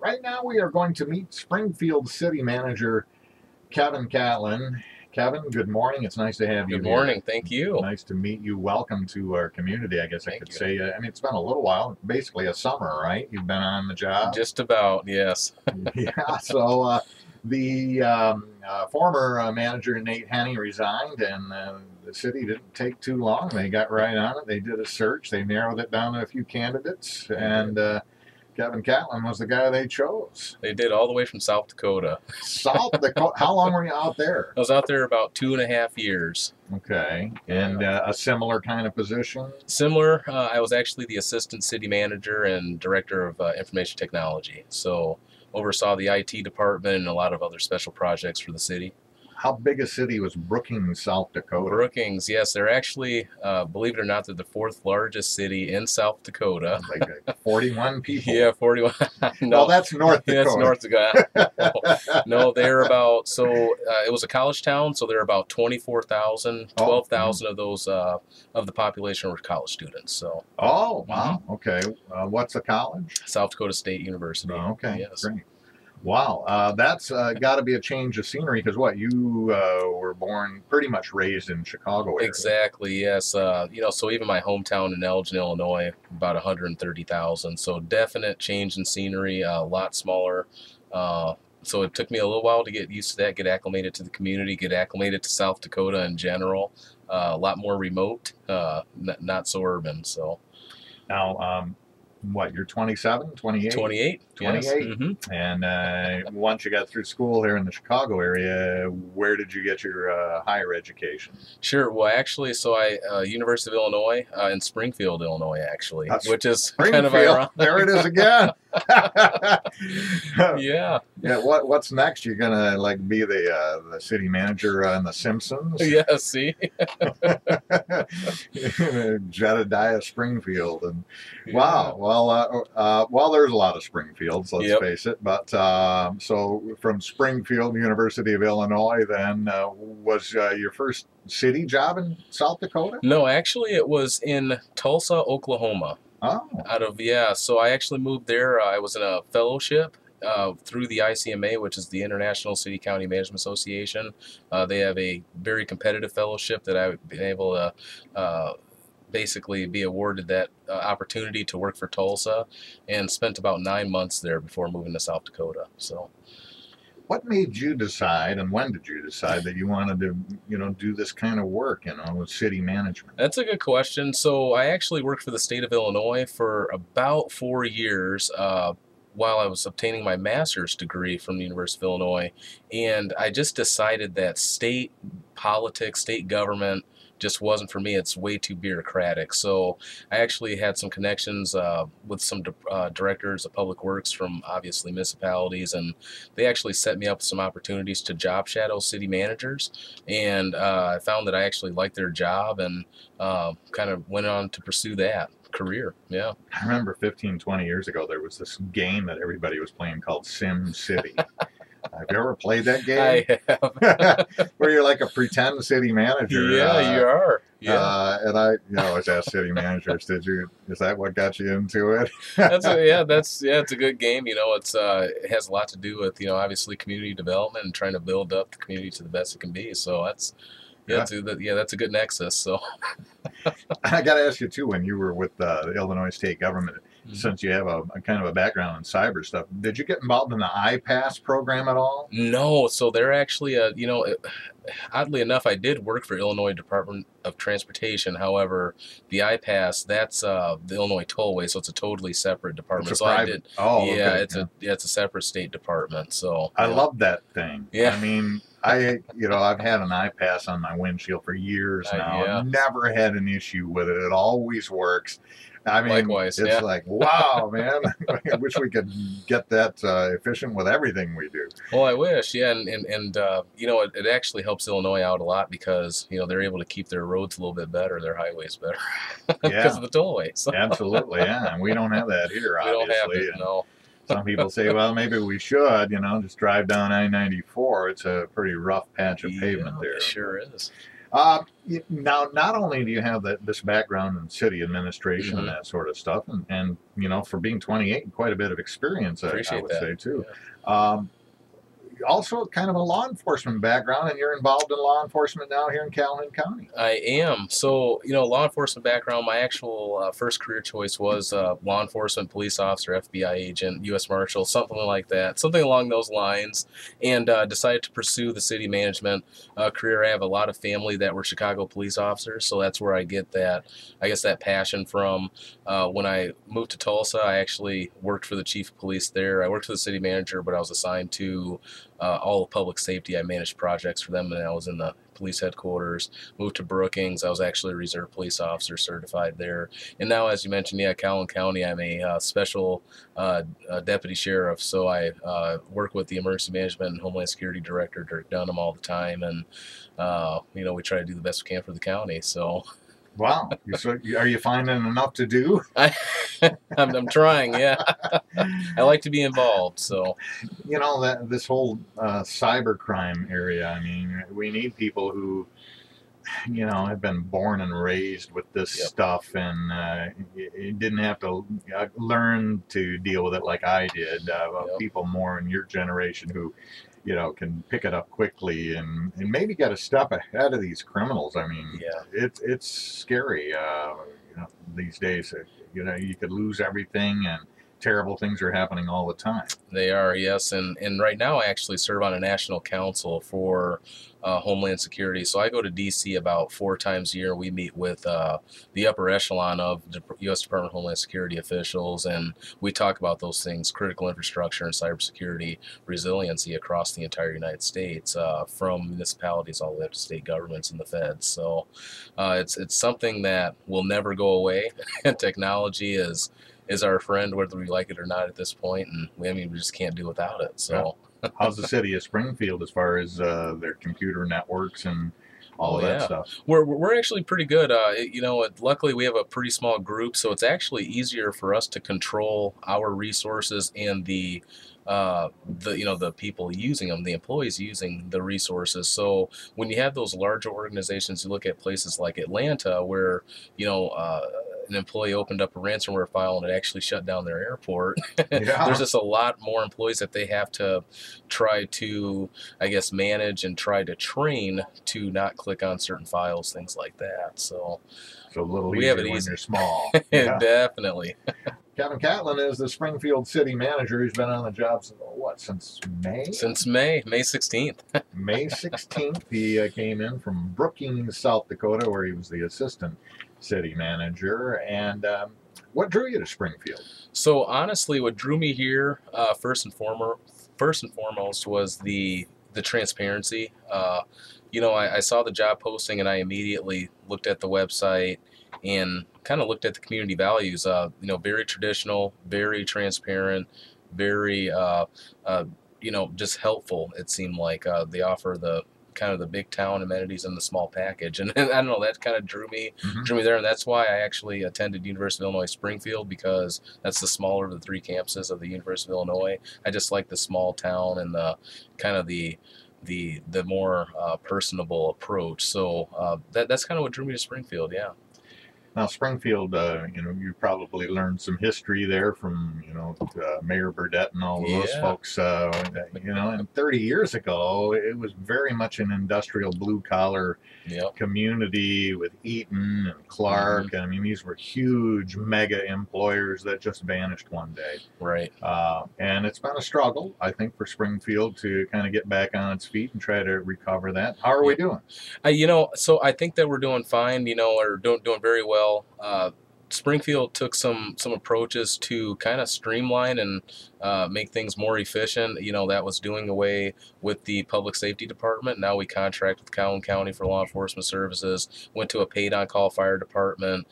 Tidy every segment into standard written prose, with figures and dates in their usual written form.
Right now we are going to meet Springfield City Manager Kevin Catlin. Kevin, good morning. It's nice to have you Good here. morning. Thank you. Nice to meet you. Welcome to our community, I guess I could say. I mean, it's been a little while, basically a summer, right? You've been on the job? Just about, yes. Yeah, so the former manager, Nate Henney, resigned, and the city didn't take too long. They got right on it. They did a search. They narrowed it down to a few candidates, and Kevin Catlin was the guy they chose. They did all the way from South Dakota. South Dakota? How long were you out there? I was out there about 2.5 years. Okay. And a similar kind of position? Similar. I was actually the assistant city manager and director of information technology. So oversaw the IT department and a lot of other special projects for the city. How big a city was Brookings, South Dakota? Brookings, yes. They're actually, believe it or not, they're the 4th largest city in South Dakota. Like 41 people? Yeah, 41. No, well, that's North Dakota. Yeah, it's North Dakota. No, they're about, so it was a college town, so there are about 24,000, 12,000 of those, of the population were college students. So. Oh, wow. Okay. What's a college? South Dakota State University. Oh, okay, yes. Great. Wow, that's got to be a change of scenery because what, you were born, pretty much raised in Chicago area. Exactly, yes. You know, so even my hometown in Elgin, Illinois, about 130,000. So definite change in scenery, a lot smaller. So it took me a little while to get used to that, get acclimated to the community, get acclimated to South Dakota in general. A lot more remote, not so urban. So now, what, you're 27, 28? 28. 28. Yes. Mm-hmm. And once you got through school here in the Chicago area, where did you get your higher education? Sure. Well, actually, so I University of Illinois in Springfield, Illinois, actually, which is kind of ironic. There it is again. Yeah. Yeah. What's next? You're gonna like be the city manager on The Simpsons? Yeah. See. Jedediah Springfield, and wow. Well, there's a lot of Springfields. Let's face it. But so from Springfield, University of Illinois, then was your first city job in South Dakota? No, actually, it was in Tulsa, Oklahoma. Oh. So I actually moved there. I was in a fellowship through the ICMA, which is the International City County Management Association. They have a very competitive fellowship that I've been able to basically be awarded that opportunity to work for Tulsa, and spent about 9 months there before moving to South Dakota. So. What made you decide, and when did you decide that you wanted to, do this kind of work, with city management? That's a good question. So I actually worked for the state of Illinois for about 4 years while I was obtaining my master's degree from the University of Illinois. And I just decided that state politics, state government, just wasn't for me. It's way too bureaucratic. So I actually had some connections with some directors of public works from obviously municipalities, and they actually set me up with some opportunities to job shadow city managers, and I found that I actually liked their job, and kind of went on to pursue that career. Yeah. I remember 15, 20 years ago there was this game that everybody was playing called Sim City. Have you ever played that game? I have. Where you're like a pretend city manager. Yeah, you are. Yeah. And I always ask city managers, is that what got you into it? It's a good game. It has a lot to do with, obviously community development and trying to build up the community to the best it can be. So that's that's a good nexus. So I got to ask you too, when you were with the Illinois state government, since you have a kind of a background in cyber stuff, did you get involved in the iPass program at all? No. So they're actually, oddly enough, I did work for Illinois Department of Transportation. However, the iPass, that's the Illinois Tollway, so it's a totally separate department. It's a private. It's a separate state department. So I love that thing. Yeah. I mean, I've had an iPass on my windshield for years now. I've never had an issue with it. It always works. I mean, likewise, it's like, wow, man. I wish we could get that efficient with everything we do. Well, I wish, yeah, and it actually helps Illinois out a lot because, they're able to keep their roads a little bit better, their highways better, because of the tollway. So. Absolutely, yeah, and we don't have that here, obviously. We don't have it, no. Some people say, well, maybe we should, just drive down I-94. It's a pretty rough patch of pavement there. It sure is. Now, not only do you have this background in city administration and Hmm. that sort of stuff, and for being 28, quite a bit of experience, I Appreciate would that. say too. Yeah. Um, Also, kind of a law enforcement background, and you're involved in law enforcement now here in Catlin County. I am. So, law enforcement background, my actual first career choice was law enforcement, police officer, FBI agent, U.S. Marshal, something like that, something along those lines, and decided to pursue the city management career. I have a lot of family that were Chicago police officers, so that's where I get that, I guess, that passion from. When I moved to Tulsa, I actually worked for the chief of police there. I worked for the city manager, but I was assigned to all of public safety. I managed projects for them, and I was in the police headquarters. Moved to Brookings. I was actually a reserve police officer certified there. And now, as you mentioned, yeah, Catlin County, I'm a special deputy sheriff. So I work with the emergency management and homeland security director, Dirk Dunham, all the time. And, we try to do the best we can for the county. So. Wow. So are you finding enough to do? I'm trying, yeah. I like to be involved, so. That this whole cybercrime area, I mean, we need people who, have been born and raised with this Yep. stuff, and you didn't have to learn to deal with it like I did. Yep. People more in your generation who, can pick it up quickly and maybe get a step ahead of these criminals. I mean, Yeah. it's scary. These days, you could lose everything, and terrible things are happening all the time. They are, yes, and right now I actually serve on a national council for Homeland Security. So I go to D.C. about 4 times a year. We meet with the upper echelon of the U.S. Department of Homeland Security officials, and we talk about those things: critical infrastructure and cybersecurity resiliency across the entire United States, from municipalities all the way up to state governments and the feds. So it's something that will never go away. And technology is our friend, whether we like it or not at this point, and we just can't do without it. So, how's the city of Springfield as far as their computer networks and all of that stuff? We're actually pretty good. Luckily we have a pretty small group, so it's actually easier for us to control our resources and the people using them, the employees using the resources. So when you have those larger organizations, you look at places like Atlanta, where an employee opened up a ransomware file and it actually shut down their airport. Yeah. There's just a lot more employees that they have to try to, I guess, manage and try to train to not click on certain files, things like that. So a little we easier have it when easy. you're small. Yeah. Definitely. Kevin Catlin is the Springfield City Manager. He's been on the job since May? Since May 16th. May 16th. He came in from Brookings, South Dakota, where he was the Assistant City Manager. And what drew you to Springfield? So honestly, what drew me here, first and foremost, was the transparency. I saw the job posting and I immediately looked at the website and kind of looked at the community values. Very traditional, very transparent, very just helpful. It seemed like they offer the kind of the big town amenities in the small package, and I don't know, that kind of drew me there, and that's why I actually attended University of Illinois Springfield, because that's the smaller of the 3 campuses of the University of Illinois. I just like the small town and the kind of the more personable approach. So that's kind of what drew me to Springfield. Yeah. Now, Springfield, you probably learned some history there from, Mayor Burdett and all of those folks. And 30 years ago, it was very much an industrial blue-collar community with Eaton and Clark. I mean, these were huge mega employers that just vanished one day. Right. And it's been a struggle, I think, for Springfield to kind of get back on its feet and try to recover that. How are we doing? So I think that we're doing fine, or doing very well. Springfield took some approaches to kind of streamline and make things more efficient. That was doing away with the public safety department. Now we contract with Catlin County for law enforcement services, went to a paid on-call fire department,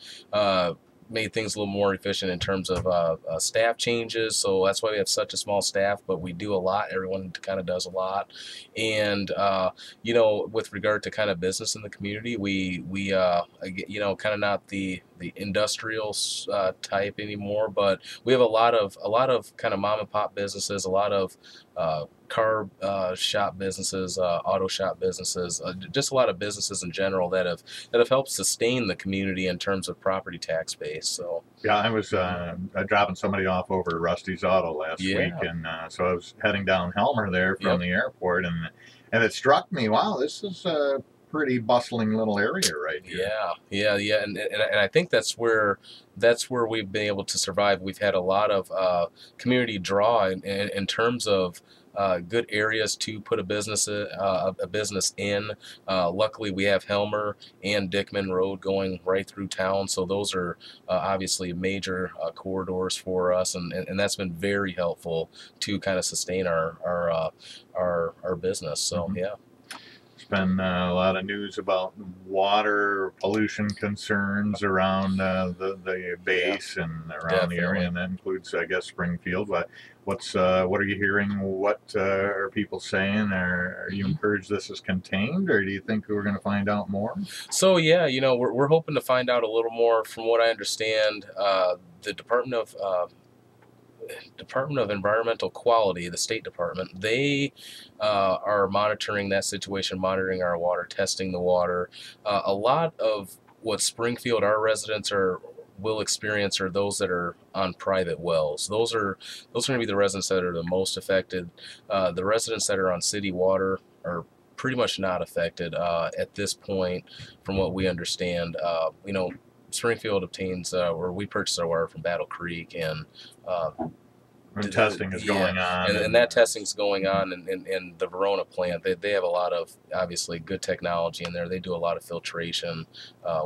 made things a little more efficient in terms of staff changes. So that's why we have such a small staff, but we do a lot. Everyone kind of does a lot. And, with regard to kind of business in the community, we kind of not the the industrial type anymore, but we have a lot of kind of mom and pop businesses, a lot of car shop businesses, auto shop businesses, just a lot of businesses in general that have helped sustain the community in terms of property tax base. So yeah, I was dropping somebody off over at Rusty's Auto last week, and so I was heading down Helmer there from the airport, and it struck me, wow, this is a pretty bustling little area right here. Yeah, and I think that's where we've been able to survive. We've had a lot of community draw in terms of good areas to put a business in. Luckily, we have Helmer and Dickman Road going right through town, so those are obviously major corridors for us, and that's been very helpful to kind of sustain our business. So yeah. There's been a lot of news about water pollution concerns around the base and around the area, and that includes, I guess, Springfield. But what are you hearing? What are people saying? Are you encouraged this is contained, or do you think we're going to find out more? So yeah, we're hoping to find out a little more. From what I understand, the Department of Environmental Quality, the State Department, they are monitoring that situation, monitoring our water, testing the water. A lot of what Springfield, our residents will experience are those that are on private wells. Those are going to be the residents that are the most affected. The residents that are on city water are pretty much not affected at this point, from what we understand. Springfield obtains, or we purchase our water from Battle Creek, and testing is going on. And that testing is going on in the Verona plant. They have a lot of, obviously, good technology in there. They do a lot of filtration.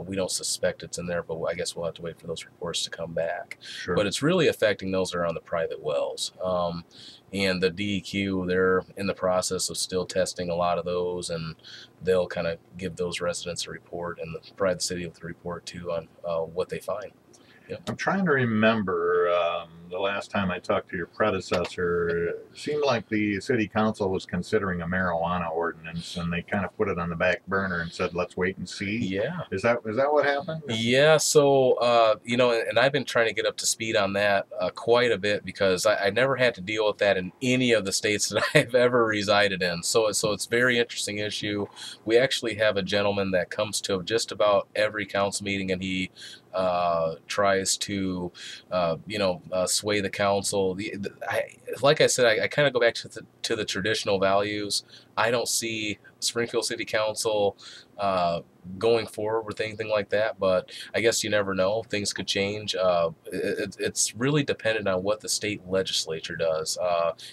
We don't suspect it's in there, but I guess we'll have to wait for those reports to come back. Sure. But it's really affecting those that are on the private wells. And the DEQ, they're in the process of still testing a lot of those, and they'll kind of give those residents a report and provide the city with a report too on what they find. Yep. I'm trying to remember the last time I talked to your predecessor. It seemed like the city council was considering a marijuana ordinance, and they kind of put it on the back burner and said, "Let's wait and see." Yeah. Is that what happened? Yeah. So and I've been trying to get up to speed on that quite a bit, because I never had to deal with that in any of the states that I've ever resided in. So it's a very interesting issue. We actually have a gentleman that comes to just about every council meeting, and he tries to sway the council. Like I said, I kind of go back to the traditional values. I don't see Springfield City Council going forward with anything like that, but I guess you never know. Things could change. It's really dependent on what the state legislature does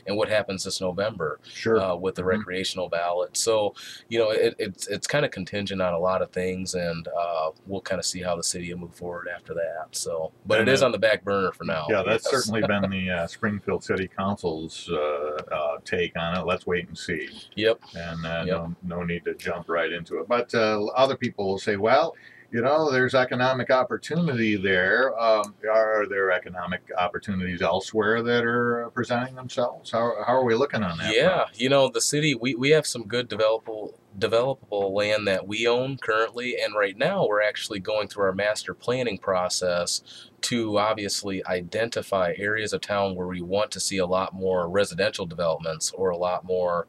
and what happens this November. Sure. With the recreational ballot. So it's kind of contingent on a lot of things, and we'll kind of see how the city will move forward after that. So, but it is on the back burner for now. Yeah, that's certainly been the Springfield City Council's take on it. Let's wait and see. Yep. And no need to jump right into it. But other people will say, well, there's economic opportunity there. Are there economic opportunities elsewhere that are presenting themselves? How are we looking on that? Yeah, the city, we have some good developable land that we own currently, and right now we're actually going through our master planning process to obviously identify areas of town where we want to see a lot more residential developments or a lot more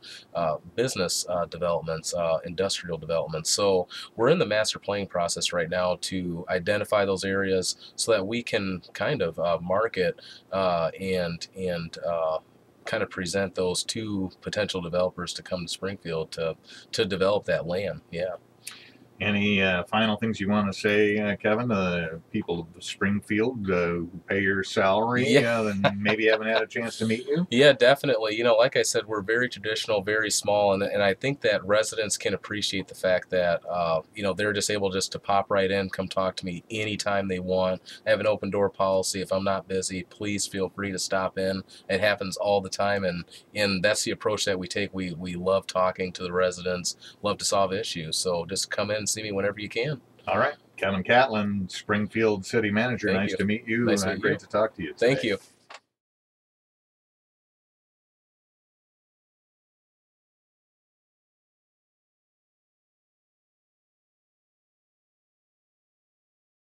business developments, industrial developments. So we're in the master planning process right now to identify those areas so that we can kind of market and kind of present those to potential developers to come to Springfield to develop that land. Yeah. Any final things you want to say, Kevin, to the people of Springfield who pay your salary and maybe haven't had a chance to meet you? Yeah, definitely. Like I said, we're very traditional, very small, and I think that residents can appreciate the fact that they're just able to pop right in, come talk to me anytime they want. I have an open door policy. If I'm not busy, please feel free to stop in. It happens all the time, and that's the approach that we take. We love talking to the residents, love to solve issues. So just come in and see me whenever you can. All right. Kevin Catlin, Springfield City Manager. Nice to meet you. Nice to meet you. Great to talk to you today. Thank you.